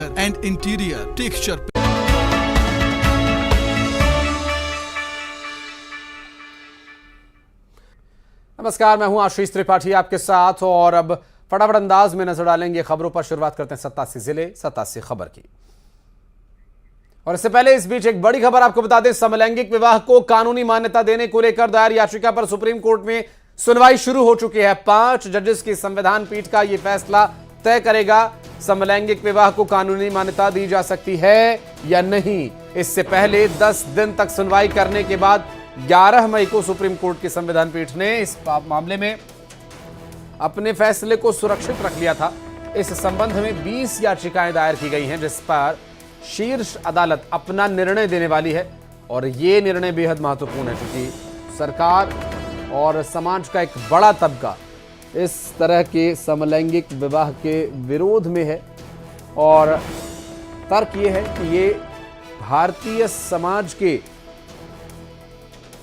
and interior texture. नमस्कार, मैं हूं आशीष त्रिपाठी आपके साथ और अब फटाफट अंदाज में नजर डालेंगे खबरों पर। शुरुआत करते हैं 87 जिले 87 खबर की। और इससे पहले इस बीच एक बड़ी खबर आपको बता दें, समलैंगिक विवाह को कानूनी मान्यता देने को लेकर दायर याचिका पर सुप्रीम कोर्ट में सुनवाई शुरू हो चुकी है। 5 जजेस की संविधान पीठ का यह फैसला तय करेगा समलैंगिक विवाह को कानूनी मान्यता दी जा सकती है या नहीं। इससे पहले 10 दिन तक सुनवाई करने के बाद 11 मई को सुप्रीम कोर्ट की संविधान पीठ ने इस मामले में अपने फैसले को सुरक्षित रख लिया था। इस संबंध में 20 याचिकाएं दायर की गई हैं, जिस पर शीर्ष अदालत अपना निर्णय देने वाली है। और यह निर्णय बेहद महत्वपूर्ण है क्योंकि सरकार और समाज का एक बड़ा तबका इस तरह के समलैंगिक विवाह के विरोध में है। और तर्क यह है कि ये भारतीय समाज के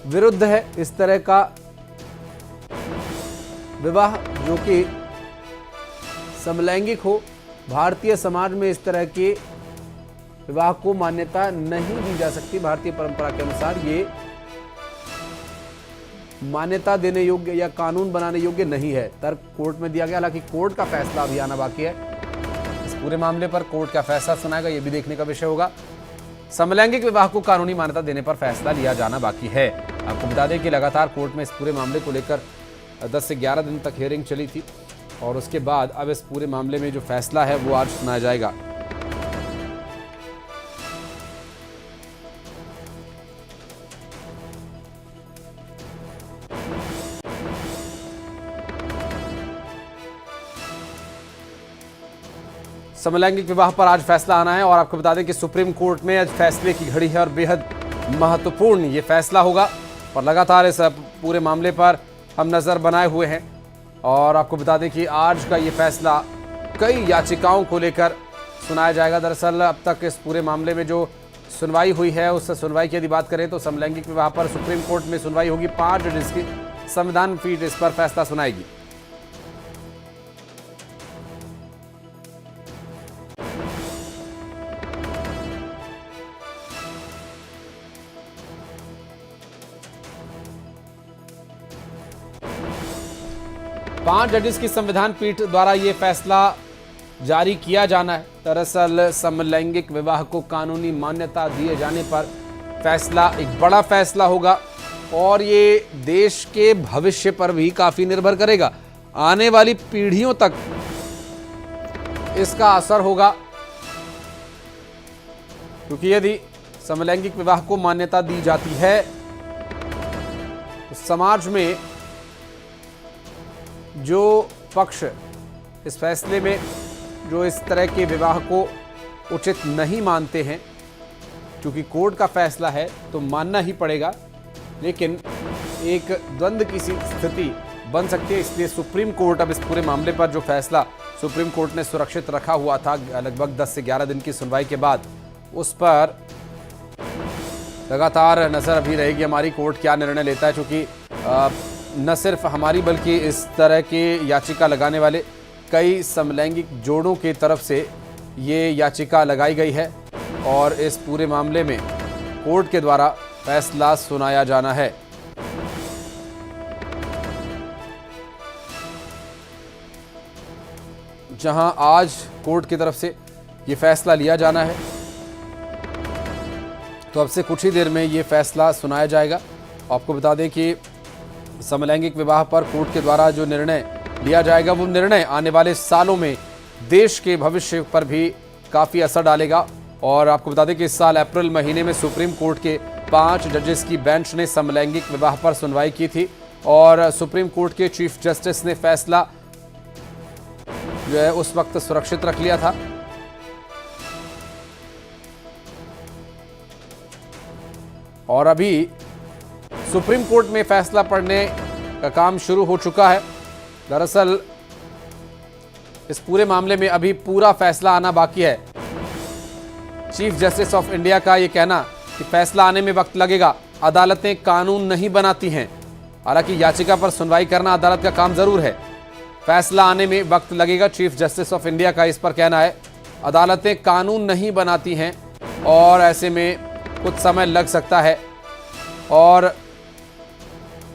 विरुद्ध है इस तरह का विवाह जो कि समलैंगिक हो। भारतीय समाज में इस तरह के विवाह को मान्यता नहीं दी जा सकती। भारतीय परंपरा के अनुसार ये मान्यता देने योग्य या कानून बनाने योग्य नहीं है। तर्क कोर्ट में दिया गया, हालांकि कोर्ट का फैसला अभी आना बाकी है। इस पूरे मामले पर कोर्ट का फैसला सुनाएगा, यह भी देखने का विषय होगा। समलैंगिक विवाह को कानूनी मान्यता देने पर फैसला लिया जाना बाकी है। आपको बता दें कि लगातार कोर्ट में इस पूरे मामले को लेकर 10 से 11 दिन तक हियरिंग चली थी और उसके बाद अब इस पूरे मामले में जो फैसला है वो आज सुनाया जाएगा। समलैंगिक विवाह पर आज फैसला आना है और आपको बता दें कि सुप्रीम कोर्ट में आज फैसले की घड़ी है और बेहद महत्वपूर्ण ये फैसला होगा। और लगातार इस पूरे मामले पर हम नज़र बनाए हुए हैं और आपको बता दें कि आज का ये फैसला कई याचिकाओं को लेकर सुनाया जाएगा। दरअसल अब तक इस पूरे मामले में जो सुनवाई हुई है उस सुनवाई की यदि बात करें तो समलैंगिक विवाह पर सुप्रीम कोर्ट में सुनवाई होगी। 5 जजेस की संविधान पीठ इस पर फैसला सुनाएगी। पांच जजेस की संविधान पीठ द्वारा यह फैसला जारी किया जाना है। दरअसल समलैंगिक विवाह को कानूनी मान्यता दिए जाने पर फैसला एक बड़ा फैसला होगा और ये देश के भविष्य पर भी काफी निर्भर करेगा। आने वाली पीढ़ियों तक इसका असर होगा क्योंकि यदि समलैंगिक विवाह को मान्यता दी जाती है तो समाज में जो पक्ष इस फैसले में जो इस तरह के विवाह को उचित नहीं मानते हैं, क्योंकि कोर्ट का फैसला है तो मानना ही पड़ेगा, लेकिन एक द्वंद्व की सी स्थिति बन सकती है। इसलिए सुप्रीम कोर्ट अब इस पूरे मामले पर जो फैसला सुप्रीम कोर्ट ने सुरक्षित रखा हुआ था लगभग 10 से 11 दिन की सुनवाई के बाद, उस पर लगातार नजर अभी रहेगी हमारी कोर्ट क्या निर्णय लेता है। क्योंकि न सिर्फ हमारी बल्कि इस तरह के याचिका लगाने वाले कई समलैंगिक जोड़ों की तरफ से ये याचिका लगाई गई है और इस पूरे मामले में कोर्ट के द्वारा फैसला सुनाया जाना है। जहां आज कोर्ट की तरफ से ये फैसला लिया जाना है तो अब से कुछ ही देर में ये फैसला सुनाया जाएगा। आपको बता दें कि समलैंगिक विवाह पर कोर्ट के द्वारा जो निर्णय लिया जाएगा वो निर्णय आने वाले सालों में देश के भविष्य पर भी काफ़ी असर डालेगा। और आपको बता दें कि इस साल अप्रैल महीने में सुप्रीम कोर्ट के 5 जजेस की बेंच ने समलैंगिक विवाह पर सुनवाई की थी और सुप्रीम कोर्ट के चीफ जस्टिस ने फैसला जो है उस वक्त सुरक्षित रख लिया था। और अभी सुप्रीम कोर्ट में फैसला पढ़ने का काम शुरू हो चुका है। दरअसल इस पूरे मामले में अभी पूरा फैसला आना बाकी है। चीफ जस्टिस ऑफ इंडिया का यह कहना कि फैसला आने में वक्त लगेगा, अदालतें कानून नहीं बनाती हैं। हालांकि याचिका पर सुनवाई करना अदालत का काम जरूर है, फैसला आने में वक्त लगेगा। चीफ जस्टिस ऑफ इंडिया का इस पर कहना है अदालतें कानून नहीं बनाती हैं और ऐसे में कुछ समय लग सकता है। और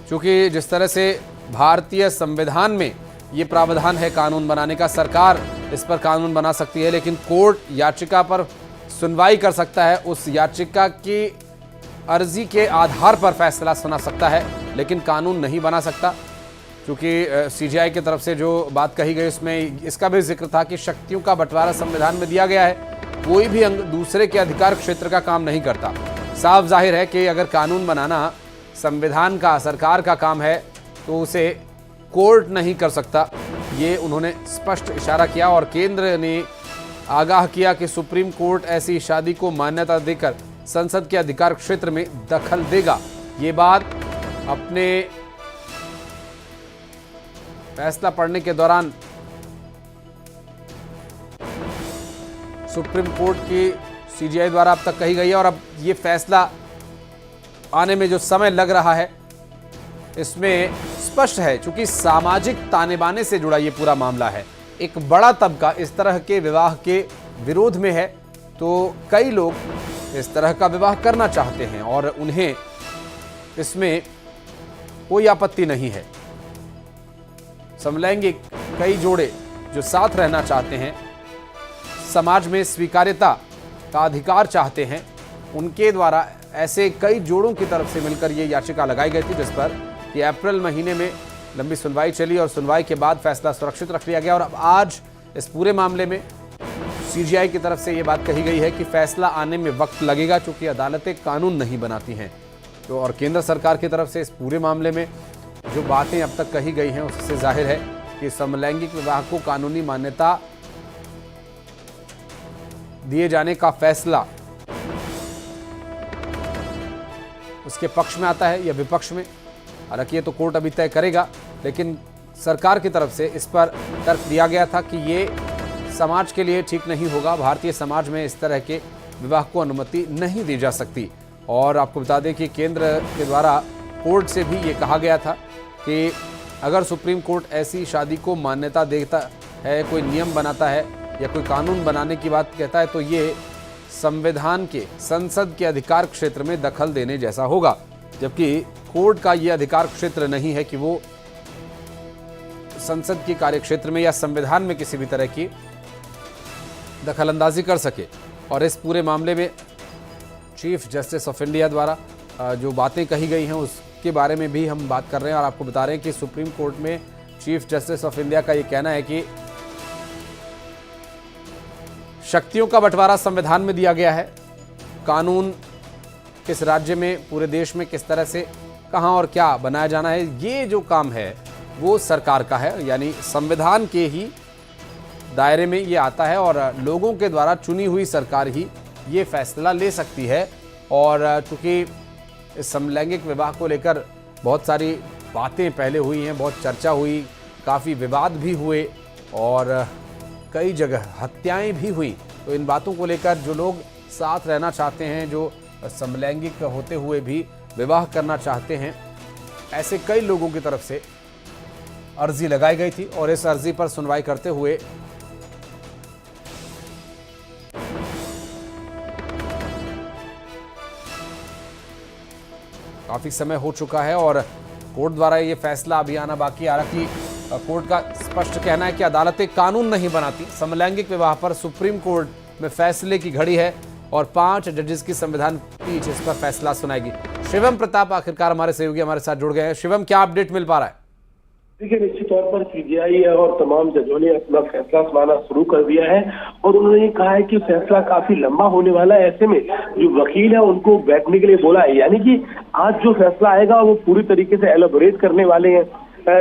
चूंकि जिस तरह से भारतीय संविधान में ये प्रावधान है कानून बनाने का, सरकार इस पर कानून बना सकती है, लेकिन कोर्ट याचिका पर सुनवाई कर सकता है, उस याचिका की अर्जी के आधार पर फैसला सुना सकता है, लेकिन कानून नहीं बना सकता। क्योंकि सीजेआई की तरफ से जो बात कही गई उसमें इसका भी जिक्र था कि शक्तियों का बंटवारा संविधान में दिया गया है, कोई भी अंग दूसरे के अधिकार क्षेत्र का काम नहीं करता। साफ जाहिर है कि अगर कानून बनाना संविधान का, सरकार का काम है तो उसे कोर्ट नहीं कर सकता। ये उन्होंने स्पष्ट इशारा किया और केंद्र ने आगाह किया कि सुप्रीम कोर्ट ऐसी शादी को मान्यता देकर संसद के अधिकार क्षेत्र में दखल देगा। ये बात अपने फैसला पढ़ने के दौरान सुप्रीम कोर्ट की सीजेआई द्वारा अब तक कही गई है और अब ये फैसला आने में जो समय लग रहा है इसमें स्पष्ट है, क्योंकि सामाजिक ताने बाने से जुड़ा ये पूरा मामला है। एक बड़ा तबका इस तरह के विवाह के विरोध में है, तो कई लोग इस तरह का विवाह करना चाहते हैं और उन्हें इसमें कोई आपत्ति नहीं है। समलैंगिक कई जोड़े जो साथ रहना चाहते हैं, समाज में स्वीकार्यता का अधिकार चाहते हैं, उनके द्वारा ऐसे कई जोड़ों की तरफ से मिलकर ये याचिका लगाई गई थी, जिस पर कि अप्रैल महीने में लंबी सुनवाई चली और सुनवाई के बाद फैसला सुरक्षित रख लिया गया। और अब आज इस पूरे मामले में सीजेआई की तरफ से ये बात कही गई है कि फैसला आने में वक्त लगेगा, क्योंकि अदालतें कानून नहीं बनाती हैं। तो और केंद्र सरकार की तरफ से इस पूरे मामले में जो बातें अब तक कही गई हैं उससे जाहिर है कि समलैंगिक विवाह को कानूनी मान्यता दिए जाने का फैसला उसके पक्ष में आता है या विपक्ष में, हालांकि ये तो कोर्ट अभी तय करेगा। लेकिन सरकार की तरफ से इस पर तर्क दिया गया था कि ये समाज के लिए ठीक नहीं होगा, भारतीय समाज में इस तरह के विवाह को अनुमति नहीं दी जा सकती। और आपको बता दें कि केंद्र के द्वारा कोर्ट से भी ये कहा गया था कि अगर सुप्रीम कोर्ट ऐसी शादी को मान्यता देता है, कोई नियम बनाता है या कोई कानून बनाने की बात कहता है, तो ये संविधान के, संसद के अधिकार क्षेत्र में दखल देने जैसा होगा। जबकि कोर्ट का ये अधिकार क्षेत्र नहीं है कि वो संसद के कार्य क्षेत्र में या संविधान में किसी भी तरह की दखलंदाजी कर सके। और इस पूरे मामले में चीफ जस्टिस ऑफ इंडिया द्वारा जो बातें कही गई हैं उसके बारे में भी हम बात कर रहे हैं और आपको बता रहे हैं कि सुप्रीम कोर्ट में चीफ जस्टिस ऑफ इंडिया का ये कहना है कि शक्तियों का बंटवारा संविधान में दिया गया है, कानून किस राज्य में, पूरे देश में किस तरह से, कहां और क्या बनाया जाना है, ये जो काम है वो सरकार का है, यानी संविधान के ही दायरे में ये आता है और लोगों के द्वारा चुनी हुई सरकार ही ये फैसला ले सकती है। और चूंकि इस समलैंगिक विवाह को लेकर बहुत सारी बातें पहले हुई हैं, बहुत चर्चा हुई, काफ़ी विवाद भी हुए और कई जगह हत्याएं भी हुई, तो इन बातों को लेकर जो लोग साथ रहना चाहते हैं, जो समलैंगिक होते हुए भी विवाह करना चाहते हैं, ऐसे कई लोगों की तरफ से अर्जी लगाई गई थी और इस अर्जी पर सुनवाई करते हुए काफी समय हो चुका है और कोर्ट द्वारा ये फैसला अभी आना बाकी है। हालांकि कोर्ट का स्पष्ट कहना है कि अदालतें कानून नहीं बनाती, समलैंगिक विवाह पर सुप्रीम कोर्ट में फैसले की घड़ी है और 5 जजेस की संविधान पीठ इस पर फैसला सुनाएगी। शिवम प्रताप आखिरकार हमारे सहयोगी हमारे साथ जुड़ गए हैं। शिवम, क्या अपडेट मिल पा रहा है? देखिए, निश्चित तौर पर सीजेआई और तमाम जजों ने अपना फैसला सुनाना शुरू कर दिया है और उन्होंने ये कहा है कि फैसला काफी लंबा होने वाला है। ऐसे में जो वकील है उनको बैठने के लिए बोला है, यानी कि आज जो फैसला आएगा वो पूरी तरीके से एलोबोरेट करने वाले हैं।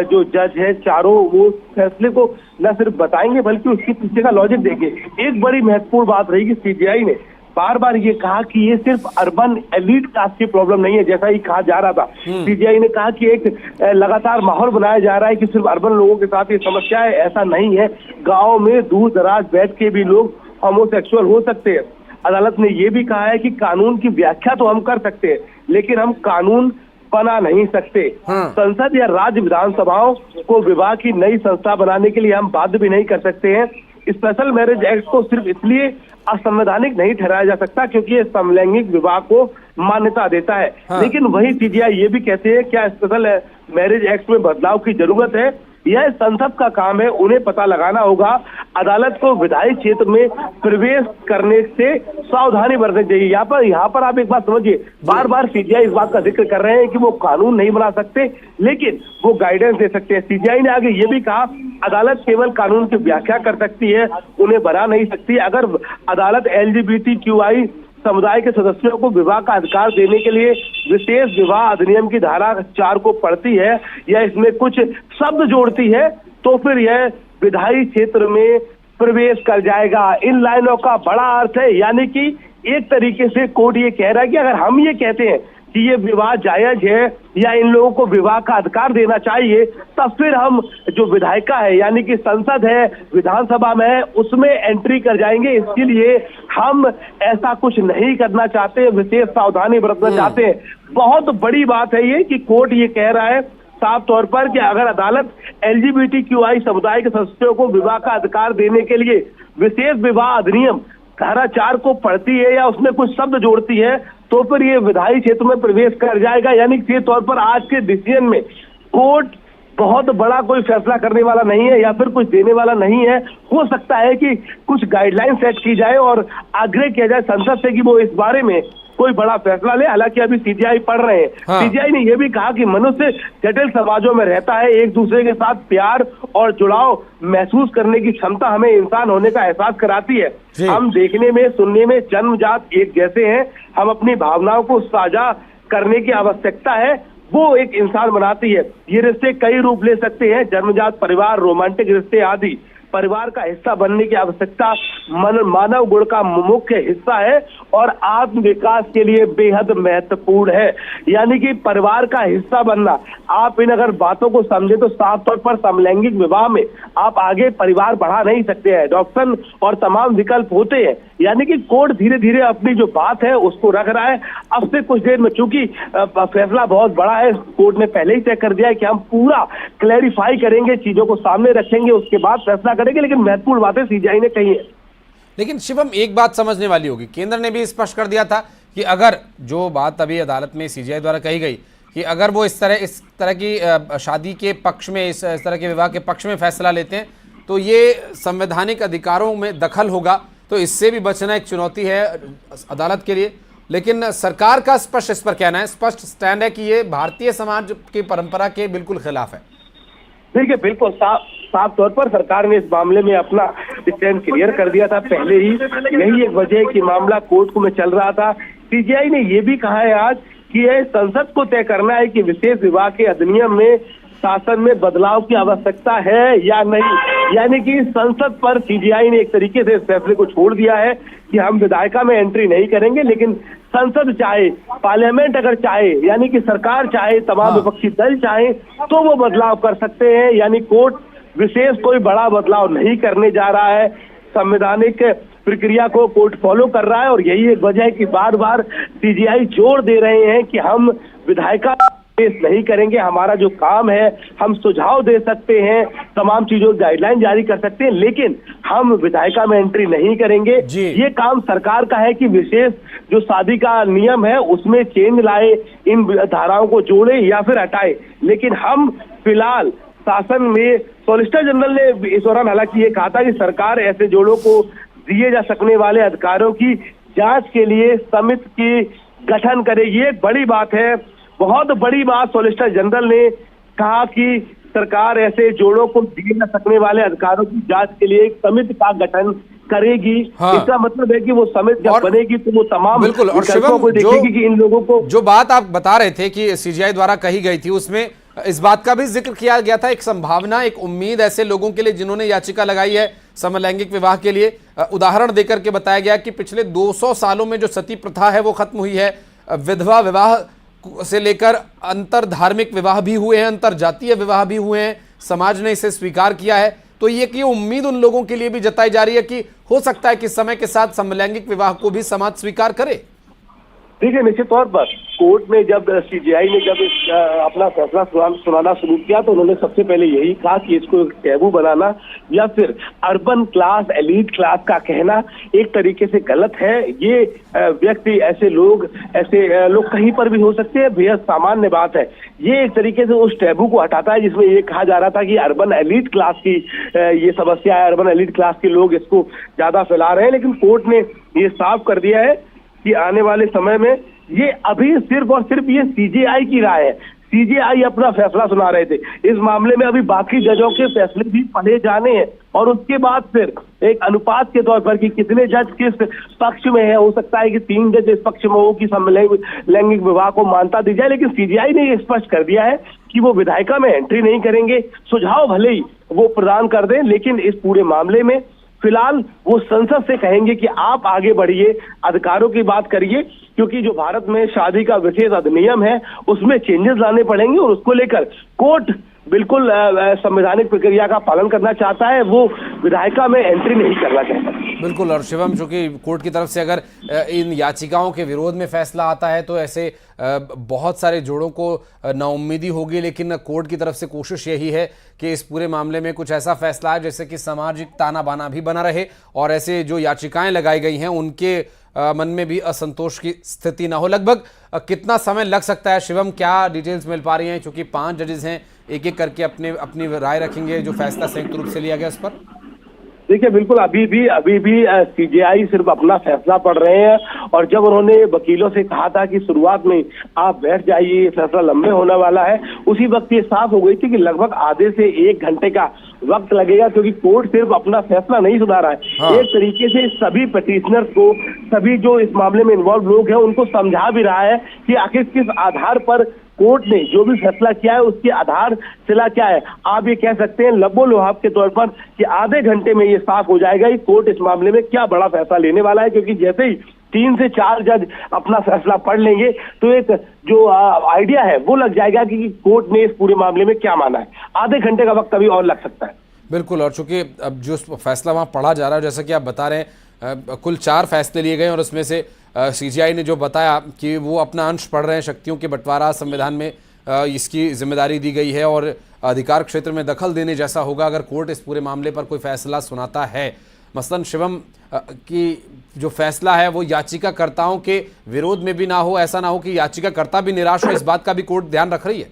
जो जज है चारों, वो फैसले को न सिर्फ बताएंगे बल्कि उसके पीछे का लॉजिक देंगे। एक बड़ी महत्वपूर्ण बात रही कि सीजेआई ने बार बार ये कहा कि ये सिर्फ अर्बन एलीट कास्ट की प्रॉब्लम नहीं है, जैसा ही कहा जा रहा था। सीजेआई ने कहा कि एक लगातार माहौल बनाया जा रहा है कि सिर्फ अर्बन लोगों के साथ ये समस्या है, ऐसा नहीं है। गांव में दूर दराज बैठ के भी लोग होमोसेक्सुअल हो सकते हैं। अदालत ने ये भी कहा है कि कानून की व्याख्या तो हम कर सकते हैं, लेकिन हम कानून बना नहीं सकते। संसद या राज्य विधानसभाओं को विवाह की नई संस्था बनाने के लिए हम बाध्य भी नहीं कर सकते हैं। स्पेशल मैरिज एक्ट को सिर्फ इसलिए असंवैधानिक नहीं ठहराया जा सकता क्योंकि ये समलैंगिक विवाह को मान्यता देता है। लेकिन वही सीजीआई ये भी कहते हैं क्या स्पेशल मैरिज एक्ट में बदलाव की जरूरत है, यह संसद का काम है, उन्हें पता लगाना होगा। अदालत को विधायी क्षेत्र में प्रवेश करने से सावधानी बरतनी चाहिए। यहाँ पर आप एक बात समझिए, बार बार सीजीआई इस बात का जिक्र कर रहे हैं कि वो कानून नहीं बना सकते, लेकिन वो गाइडेंस दे सकते हैं। सीजीआई ने आगे ये भी कहा अदालत केवल कानून की व्याख्या कर सकती है, उन्हें बना नहीं सकती। अगर अदालत LGBTQI समुदाय के सदस्यों को विवाह का अधिकार देने के लिए विशेष विवाह अधिनियम की धारा 4 को पढ़ती है या इसमें कुछ शब्द जोड़ती है तो फिर यह विधायी क्षेत्र में प्रवेश कर जाएगा। इन लाइनों का बड़ा अर्थ है, यानी कि एक तरीके से कोर्ट ये कह रहा है कि अगर हम ये कहते हैं कि ये विवाह जायज है या इन लोगों को विवाह का अधिकार देना चाहिए, तब फिर हम जो विधायिका है यानी कि संसद है, विधानसभा में है, उसमें एंट्री कर जाएंगे। इसके लिए हम ऐसा कुछ नहीं करना चाहते, विशेष सावधानी बरतना चाहते हैं। बहुत बड़ी बात है ये कि कोर्ट ये कह रहा है साफ तौर पर कि अगर अदालत LGBTQI समुदाय के सदस्यों को विवाह का अधिकार देने के लिए विशेष विवाह अधिनियम धारा 4 को पढ़ती है या उसमें कुछ शब्द जोड़ती है तो फिर ये विधायी क्षेत्र में प्रवेश कर जाएगा। यानी कि तौर पर आज के डिसीजन में कोर्ट बहुत बड़ा कोई फैसला करने वाला नहीं है या फिर कुछ देने वाला नहीं है। हो सकता है कि कुछ गाइडलाइन सेट की जाए और आग्रह किया जाए संसद से कि वो इस बारे में कोई बड़ा फैसला ले। हालांकि अभी सीजीआई पढ़ रहे हैं। सीजीआई ने यह भी कहा कि मनुष्य जटिल समाजों में रहता है, एक दूसरे के साथ प्यार और जुड़ाव महसूस करने की क्षमता हमें इंसान होने का एहसास कराती है। हम देखने में सुनने में जन्मजात एक जैसे हैं, हम अपनी भावनाओं को साझा करने की आवश्यकता है, वो एक इंसान बनाती है। ये रिश्ते कई रूप ले सकते हैं, जन्मजात परिवार, रोमांटिक रिश्ते आदि। परिवार का हिस्सा बनने की आवश्यकता मानव गुण का मुख्य हिस्सा है और आत्म विकास के लिए बेहद महत्वपूर्ण है। यानी कि परिवार का हिस्सा बनना, आप इन अगर बातों को समझे तो साफ तौर पर समलैंगिक विवाह में आप आगे परिवार बढ़ा नहीं सकते हैं, एडॉप्शन और तमाम विकल्प होते हैं। यानी कि कोर्ट धीरे धीरे अपनी जो बात है उसको रख रहा है। अब से कुछ देर में, चूंकि फैसला बहुत बड़ा है, कोर्ट ने पहले ही तय कर दिया है कि हम पूरा क्लैरिफाई करेंगे, चीजों को सामने रखेंगे, उसके बाद फैसला करेंगे। लेकिन महत्वपूर्ण बातें सीजीआई ने कही है। लेकिन शिवम, एक बात समझने वाली होगी, केंद्र ने भी स्पष्ट कर दिया था कि अगर जो बात अभी अदालत में सीजीआई द्वारा कही गई कि अगर वो इस तरह की शादी के पक्ष में, इस तरह के विवाह के पक्ष में फैसला लेते हैं तो ये संवैधानिक अधिकारों में दखल होगा, तो इससे भी बचना एक चुनौती है अदालत के लिए। लेकिन सरकार का स्पष्ट इस पर कहना है, स्पष्ट स्टैंड है कि ये भारतीय समाज की परंपरा के बिल्कुल खिलाफ है। देखिए, बिल्कुल साफ तौर पर सरकार ने इस मामले में अपना स्टैंड क्लियर कर दिया था पहले ही। यही एक वजह है कि मामला कोर्ट में चल रहा था। सीजीआई ने यह भी कहा है आज कि यह संसद को तय करना है कि विशेष विवाह के अधिनियम में शासन में बदलाव की आवश्यकता है या नहीं। यानी कि संसद पर सीजीआई ने एक तरीके से इस फैसले को छोड़ दिया है कि हम विधायिका में एंट्री नहीं करेंगे, लेकिन संसद चाहे, पार्लियामेंट अगर चाहे, यानी कि सरकार चाहे, तमाम विपक्षी दल चाहे तो वो बदलाव कर सकते हैं। यानी कोर्ट विशेष कोई बड़ा बदलाव नहीं करने जा रहा है, संवैधानिक प्रक्रिया को कोर्ट फॉलो कर रहा है। और यही एक वजह है कि बार बार सीजीआई जोर दे रहे हैं कि हम विधायिका नहीं करेंगे, हमारा जो काम है हम सुझाव दे सकते हैं, तमाम चीजों गाइडलाइन जारी कर सकते हैं, लेकिन हम विधायिका में एंट्री नहीं करेंगे। ये काम सरकार का है कि विशेष जो शादी का नियम है उसमें चेंज लाए, इन धाराओं को जोड़े या फिर हटाए। लेकिन हम फिलहाल शासन में सॉलिसिटर जनरल ने इस दौरान हालांकि ये कहा था कि सरकार ऐसे जोड़ों को दिए जा सकने वाले अधिकारों की जांच के लिए समिति की गठन करेगी। ये एक बड़ी बात है, बहुत बड़ी बात। सॉलिसिटर जनरल ने कहा कि सरकार ऐसे जोड़ों को दिए जा सकने वाले अधिकारों की जांच के लिए एक समिति का गठन करेगी। इसका मतलब है कि वो समिति जब बनेगी तो वो तमाम बिल्कुल, और शिवम को देखेगी कि इन लोगों को, जो बात आप बता रहे थे कि सीजीआई द्वारा कही गई थी, उसमें इस बात का भी जिक्र किया गया था, एक संभावना, एक उम्मीद ऐसे लोगों के लिए जिन्होंने याचिका लगाई है समलैंगिक विवाह के लिए। उदाहरण देकर के बताया गया कि पिछले 200 सालों में जो सती प्रथा है वो खत्म हुई है, विधवा विवाह से लेकर अंतर धार्मिक विवाह भी हुए हैं, अंतर जातीय विवाह भी हुए हैं, समाज ने इसे स्वीकार किया है। तो ये उम्मीद उन लोगों के लिए भी जताई जा रही है कि हो सकता है कि समय के साथ समलैंगिक विवाह को भी समाज स्वीकार करे। देखिए, निश्चित तौर पर कोर्ट में जब सीजेआई ने जब अपना फैसला सुनाना शुरू किया तो उन्होंने सबसे पहले यही कहा कि इसको एक टैबू बनाना या फिर अर्बन क्लास, एलीट क्लास का कहना एक तरीके से गलत है। ये व्यक्ति, ऐसे लोग कहीं पर भी हो सकते हैं, बेहद सामान्य बात है। ये एक तरीके से उस टैबू को हटाता है जिसमें ये कहा जा रहा था कि अर्बन एलीट क्लास की ये समस्या है, अर्बन एलीट क्लास के लोग इसको ज्यादा फैला रहे हैं। लेकिन कोर्ट ने ये साफ कर दिया है कि आने वाले समय में ये अभी सिर्फ और सिर्फ ये सीजेआई की राय है। सीजेआई अपना फैसला सुना रहे थे इस मामले में, अभी बाकी जजों के फैसले भी पढ़े जाने हैं और उसके बाद फिर एक अनुपात के तौर पर कि कितने जज किस पक्ष में है। हो सकता है कि 3 जज इस पक्ष में हो कि लैंगिक विवाह को मान्यता दी जाए, लेकिन सीजेआई ने ये स्पष्ट कर दिया है कि वो विधायिका में एंट्री नहीं करेंगे। सुझाव भले ही वो प्रदान कर दें, लेकिन इस पूरे मामले में फिलहाल वो संसद से कहेंगे कि आप आगे बढ़िए, अधिकारों की बात करिए, क्योंकि जो भारत में शादी का विशेष अधिनियम है उसमें चेंजेस लाने पड़ेंगे और उसको लेकर कोर्ट बिल्कुल संवैधानिक प्रक्रिया का पालन करना चाहता है, वो विधायिका में एंट्री नहीं करना चाहता। बिल्कुल। और शिवम, चूंकि कोर्ट की तरफ से अगर इन याचिकाओं के विरोध में फैसला आता है तो ऐसे बहुत सारे जोड़ों को नाउम्मीदी होगी, लेकिन कोर्ट की तरफ से कोशिश यही है कि इस पूरे मामले में कुछ ऐसा फैसला है जैसे कि सामाजिक ताना बाना भी बना रहे और ऐसे जो याचिकाएं लगाई गई हैं उनके मन में भी असंतोष की स्थिति ना हो। लगभग कितना समय लग सकता है शिवम, क्या डिटेल्स मिल पा रही हैं? क्योंकि 5 जजेस हैं, एक एक करके अपनी राय रखेंगे जो फैसला संयुक्त रूप से लिया गया उस पर। देखिए, बिल्कुल अभी भी सीजेआई सिर्फ अपना फैसला पढ़ रहे हैं और जब उन्होंने वकीलों से कहा था कि शुरुआत में आप बैठ जाइए, फैसला लंबे होने वाला है, उसी वक्त ये साफ हो गई थी कि लगभग आधे से 1 घंटे का वक्त लगेगा, क्योंकि कोर्ट सिर्फ अपना फैसला नहीं सुना रहा है। हाँ। एक तरीके से सभी पिटीशनर्स को, सभी जो इस मामले में इन्वॉल्व लोग हैं उनको समझा भी रहा है कि आखिर किस आधार पर कोर्ट ने जो भी फैसला किया है उसकी आधारशिला क्या है। आप ये कह सकते हैं लबो लुहाब के तौर पर कि आधे घंटे में ये साफ हो जाएगा कि कोर्ट इस मामले में क्या बड़ा फैसला लेने वाला है, क्योंकि जैसे ही 3 से 4 जज अपना फैसला पढ़ लेंगे तो एक जो आइडिया है वो लग जाएगा कि कोर्ट ने इस पूरे मामले में क्या माना है। आधे घंटे का वक्त अभी और लग सकता है। बिल्कुल। और चूंकि अब जो फैसला वहां पढ़ा जा रहा है, जैसा कि आप बता रहे हैं, कुल 4 फैसले लिए गए और उसमें से सीजेआई ने जो बताया कि वो अपना अंश पढ़ रहे हैं, शक्तियों के बंटवारा संविधान में इसकी जिम्मेदारी दी गई है और अधिकार क्षेत्र में दखल देने जैसा होगा अगर कोर्ट इस पूरे मामले पर कोई फैसला सुनाता है। मसलन शिवम, कि जो फैसला है वो याचिकाकर्ताओं के विरोध में भी ना हो, ऐसा ना हो कि याचिकाकर्ता भी निराश हो, इस बात का भी कोर्ट ध्यान रख रही है।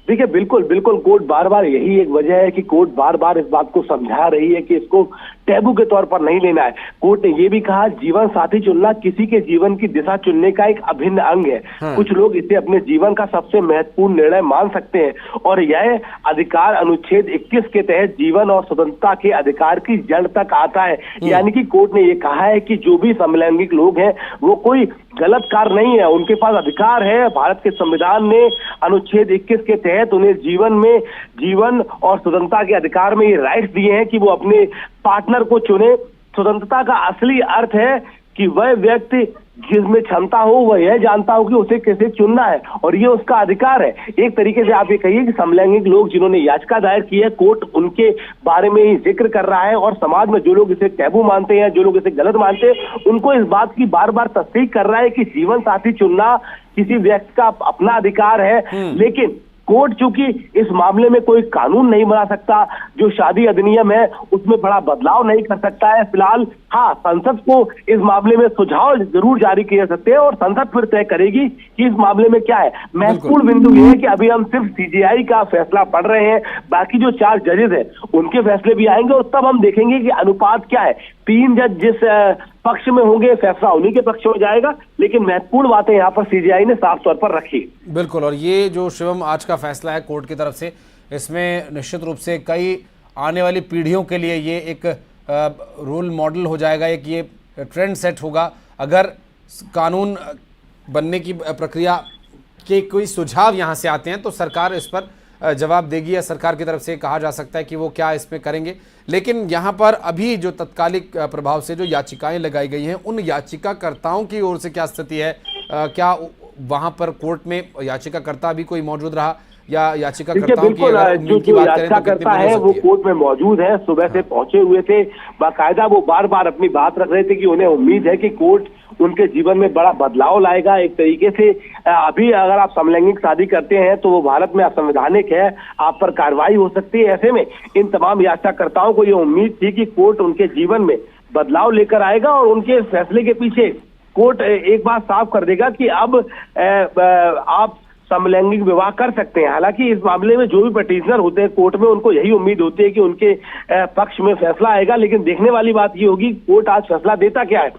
देखिए, बिल्कुल कोर्ट बार बार, यही एक वजह है कि कोर्ट बार बार इस बात को समझा रही है कि इसको टैबू के तौर पर नहीं लेना है। कोर्ट ने ये भी कहा जीवन साथी चुनना किसी के जीवन की दिशा चुनने का एक अभिन्न अंग है। कुछ लोग इसे अपने जीवन का सबसे महत्वपूर्ण निर्णय मान सकते हैं और यह अधिकार अनुच्छेद 21 के तहत जीवन और स्वतंत्रता के अधिकार की जड़ तक आता है। यानी कि कोर्ट ने ये कहा है कि जो भी समलैंगिक लोग हैं वो कोई गलत कार्य नहीं है, उनके पास अधिकार है। भारत के संविधान ने अनुच्छेद 21 के तहत उन्हें जीवन और स्वतंत्रता के अधिकार में ये राइट्स दिए हैं कि वो अपने पार्टनर को चुने। स्वतंत्रता का असली अर्थ है कि वह व्यक्ति जिसमें क्षमता हो वह यह जानता हो कि उसे कैसे चुनना है और ये उसका अधिकार है। एक तरीके से आप ये कहिए कि समलैंगिक लोग जिन्होंने याचिका दायर की है, कोर्ट उनके बारे में ही जिक्र कर रहा है और समाज में जो लोग इसे टैबू मानते हैं, जो लोग इसे गलत मानते हैं, उनको इस बात की बार बार तस्दीक कर रहा है कि जीवन साथी चुनना किसी व्यक्ति का अपना अधिकार है। लेकिन कोर्ट चूंकि इस मामले में कोई कानून नहीं बना सकता, जो शादी अधिनियम है उसमें बड़ा बदलाव नहीं कर सकता है फिलहाल। हाँ, संसद को इस मामले में सुझाव जरूर जारी किए जा सकते हैं और संसद फिर तय करेगी कि इस मामले में क्या है। महत्वपूर्ण बिंदु यह है कि अभी हम सिर्फ सीजेआई का फैसला पढ़ रहे हैं, बाकी जो 4 जजेस हैं उनके फैसले भी आएंगे और तब हम देखेंगे कि अनुपात क्या है। 3 जज जिस पक्ष में होंगे फैसला उन्हीं के पक्ष में जाएगा, लेकिन महत्वपूर्ण बातें यहाँ पर सीजेआई ने साफ तौर पर रखी। बिल्कुल। और ये जो शिवम आज का फैसला है कोर्ट की तरफ से, इसमें निश्चित रूप से कई आने वाली पीढ़ियों के लिए ये एक रोल मॉडल हो जाएगा, एक ये ट्रेंड सेट होगा। अगर कानून बनने की प्रक्रिया के कोई सुझाव यहाँ से आते हैं तो सरकार इस पर जवाब देगी या सरकार की तरफ से कहा जा सकता है कि वो क्या इसमें करेंगे। लेकिन यहाँ पर अभी जो तत्कालिक प्रभाव से जो याचिकाएं लगाई गई हैं उन याचिकाकर्ताओं की ओर से क्या स्थिति है? क्या वहाँ पर कोर्ट में याचिकाकर्ता भी कोई मौजूद रहा या याचिका देखिए करता हूं कि बिल्कुल, अगर जो उम्मीद की बात करें तो कितनी करता बड़ी हो है वो सकती है? कोर्ट में मौजूद है, सुबह से पहुंचे हुए थे, बाकायदा वो बार बार अपनी बात रख रहे थे कि उन्हें उम्मीद है कि कोर्ट उनके जीवन में बड़ा बदलाव लाएगा। एक तरीके से अभी अगर आप समलैंगिक शादी करते हैं तो वो भारत में असंवैधानिक है, आप पर कार्रवाई हो सकती है। ऐसे में इन तमाम याचिकाकर्ताओं को ये उम्मीद थी कि कोर्ट उनके जीवन में बदलाव लेकर आएगा और उनके फैसले के पीछे कोर्ट एक बात साफ कर देगा कि अब आप समलैंगिक विवाह कर सकते हैं। हालांकि इस मामले में जो भी पिटीशनर होते हैं कोर्ट में, उनको यही उम्मीद होती है कि उनके पक्ष में फैसला आएगा। लेकिन देखने वाली बात ये होगी कोर्ट आज फैसला देता क्या है।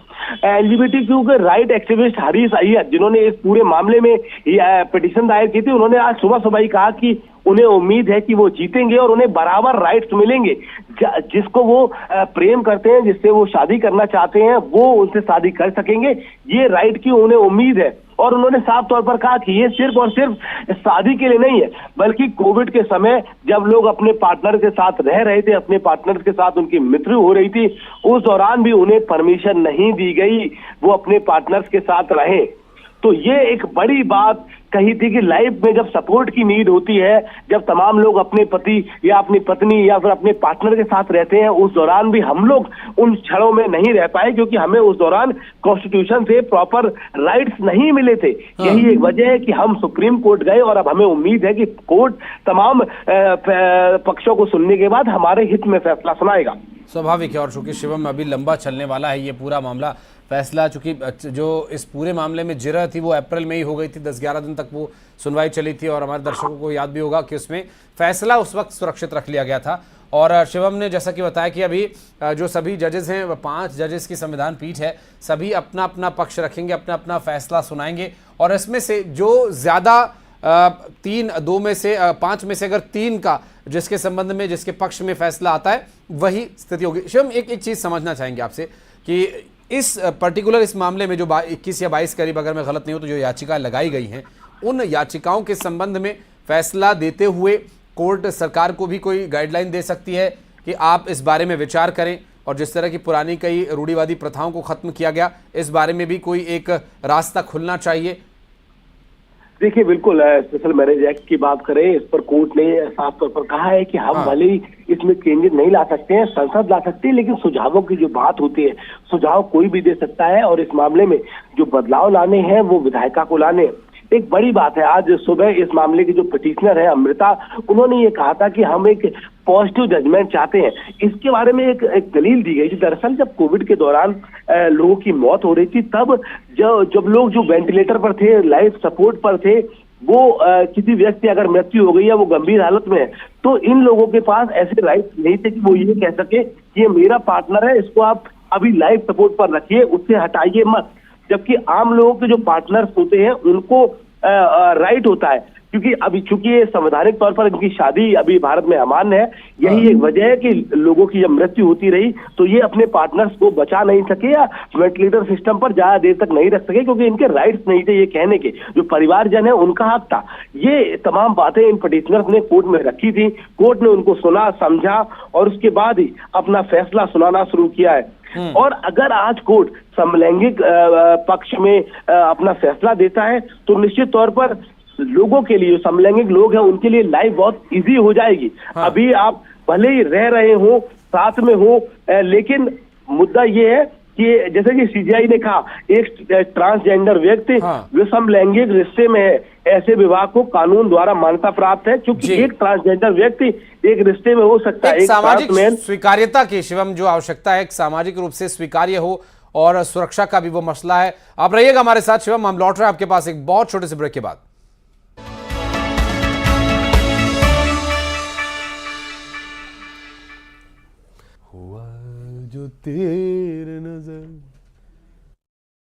LGBTQ के राइट एक्टिविस्ट हरीश अय्यर, जिन्होंने इस पूरे मामले में पिटीशन दायर की थी, उन्होंने आज सुबह सुबह ही कहा कि उन्हें उम्मीद है कि वो जीतेंगे और उन्हें बराबर राइट्स मिलेंगे। जिसको वो प्रेम करते हैं, जिससे वो शादी करना चाहते हैं, वो उनसे शादी कर सकेंगे, ये राइट की उन्हें उम्मीद है। और उन्होंने साफ तौर पर कहा कि ये सिर्फ और सिर्फ शादी के लिए नहीं है, बल्कि कोविड के समय जब लोग अपने पार्टनर के साथ रह रहे थे, अपने पार्टनर के साथ उनकी मृत्यु हो रही थी, उस दौरान भी उन्हें परमिशन नहीं दी गई वो अपने पार्टनर्स के साथ रहें। तो ये एक बड़ी बात कही थी कि लाइफ में जब सपोर्ट की नीड होती है, जब तमाम लोग अपने पति या अपनी पत्नी या फिर अपने पार्टनर के साथ रहते हैं, उस दौरान भी हम लोग उन क्षणों में नहीं रह पाए क्योंकि हमें उस दौरान कॉन्स्टिट्यूशन से प्रॉपर राइट्स नहीं मिले थे। यही एक वजह है कि हम सुप्रीम कोर्ट गए और अब हमें उम्मीद है कि कोर्ट तमाम पक्षों को सुनने के बाद हमारे हित में फैसला सुनाएगा। स्वाभाविक है, और चूंकि शिवम अभी लंबा चलने वाला है ये पूरा मामला, फैसला चूंकि जो इस पूरे मामले में जिरह थी वो अप्रैल में ही हो गई थी, 10-11 दिन तक वो सुनवाई चली थी और हमारे दर्शकों को याद भी होगा कि उसमें फैसला उस वक्त सुरक्षित रख लिया गया था। और शिवम ने जैसा कि बताया कि अभी जो सभी जजेस हैं, 5 जजेस की संविधान पीठ है, सभी अपना अपना पक्ष रखेंगे, अपना अपना फैसला सुनाएंगे और इसमें से जो ज़्यादा 5 में से अगर 3 का जिसके संबंध में, जिसके पक्ष में फैसला आता है वही स्थिति होगी। शिवम, एक चीज़ समझना चाहेंगे आपसे कि इस पर्टिकुलर इस मामले में जो 21 या 22 करीब, अगर मैं गलत नहीं हूं तो जो याचिकाएं लगाई गई हैं, उन याचिकाओं के संबंध में फैसला देते हुए कोर्ट सरकार को भी कोई गाइडलाइन दे सकती है कि आप इस बारे में विचार करें और जिस तरह की पुरानी कई रूढ़िवादी प्रथाओं को खत्म किया गया, इस बारे में भी कोई एक रास्ता खुलना चाहिए। देखिए बिल्कुल, स्पेशल मैरिज एक्ट की बात करें, इस पर कोर्ट ने साफ तौर पर कहा है कि हम भले ही इसमें चेंजेस नहीं ला सकते हैं, संसद ला सकते हैं, लेकिन सुझावों की जो बात होती है, सुझाव कोई भी दे सकता है और इस मामले में जो बदलाव लाने हैं वो विधायिका को लाने। एक बड़ी बात है, आज सुबह इस मामले की जो पिटीशनर है अमृता, उन्होंने ये कहा था कि हम एक पॉजिटिव जजमेंट चाहते हैं। इसके बारे में एक दलील दी गई थी। दरअसल जब कोविड के दौरान लोगों की मौत हो रही थी, तब जब लोग जो वेंटिलेटर पर थे, लाइफ सपोर्ट पर थे, वो किसी व्यक्ति अगर मृत्यु हो गई है, वो गंभीर हालत में है, तो इन लोगों के पास ऐसे राइट्स नहीं थे कि वो ये कह सके कि ये मेरा पार्टनर है, इसको आप अभी लाइफ सपोर्ट पर रखिए, उससे हटाइए मत। जबकि आम लोगों के जो पार्टनर्स होते हैं उनको राइट होता है, क्योंकि अभी चूंकि ये संवैधानिक तौर पर इनकी शादी अभी भारत में अमान्य है। यही एक वजह है कि लोगों की जब मृत्यु होती रही तो ये अपने पार्टनर्स को बचा नहीं सके या वेंटिलेटर सिस्टम पर ज्यादा देर तक नहीं रख सके, क्योंकि इनके राइट्स नहीं थे ये कहने के, जो परिवारजन है उनका हक था। ये तमाम बातें इन पिटीशनर्स ने कोर्ट में रखी थी, कोर्ट ने उनको सुना, समझा और उसके बाद ही अपना फैसला सुनाना शुरू किया है। और अगर आज कोर्ट समलैंगिक पक्ष में अपना फैसला देता है तो निश्चित तौर पर लोगों के लिए, समलैंगिक लोग हैं, उनके लिए लाइफ बहुत इजी हो जाएगी। अभी आप भले ही रह रहे हो, साथ में हो, लेकिन मुद्दा ये है कि जैसे कि CJI ने कहा, एक ट्रांसजेंडर व्यक्ति समलैंगिक रिश्ते में है, ऐसे विवाह को कानून द्वारा मान्यता प्राप्त है, क्योंकि एक ट्रांसजेंडर व्यक्ति एक रिश्ते में हो सकता है। एक सामाजिक स्वीकार्यता की शिवम जो आवश्यकता है, एक सामाजिक रूप से स्वीकार्य हो और सुरक्षा का भी वो मसला है। आप रहिएगा हमारे साथ शिवम, हम लौट रहे हैं आपके पास एक बहुत छोटे से ब्रेक के बाद। हुआ जो तेरे नजर